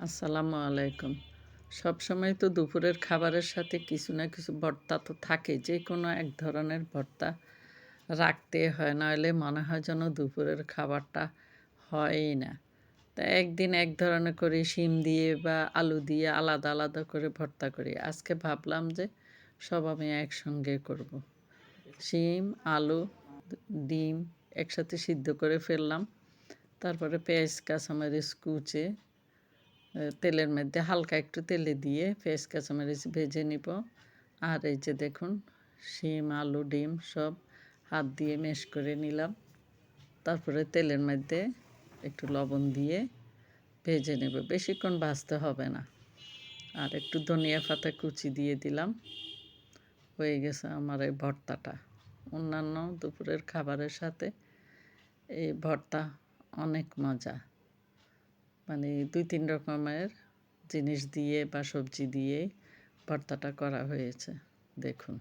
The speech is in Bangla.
আসসালামু আলাইকুম। সবসময় তো দুপুরের খাবারের সাথে কিছু না কিছু ভর্তা তো থাকে। যে কোনো এক ধরনের ভর্তা রাখতে হয়, নইলে মনে হয় যেন দুপুরের খাবারটা হয়ই না। তা একদিন এক ধরনের করি শিম দিয়ে বা আলু দিয়ে আলাদা, আলাদা করে ভর্তা করি। আজকে ভাবলাম যে সব আমি একসঙ্গে করব। শিম, আলু, ডিম একসাথে সিদ্ধ করে ফেললাম। তারপরে পেঁয়াজ, কাঁচামরিচ কুচে তেলের মধ্যে হালকা একটু তেলে দিয়ে পেঁয়াজ কাঁচামরিচ ভেজে নিব। আর এই যে দেখুন শিম, আলু, ডিম সব হাত দিয়ে ম্যাশ করে নিলাম। তারপরে তেলের মধ্যে একটু লবণ দিয়ে ভেজে নেব, বেশিক্ষণ ভাজতে হবে না। আর একটু ধনিয়া পাতা কুচি দিয়ে দিলাম। হয়ে গেছে আমার এই ভর্তাটা। অন্যান্য দুপুরের খাবারের সাথে এই ভর্তা অনেক মজা। মানে ২-৩ রকমের জিনিস দিয়ে বা সবজি দিয়ে ভর্তাটা করা হয়েছে, দেখুন।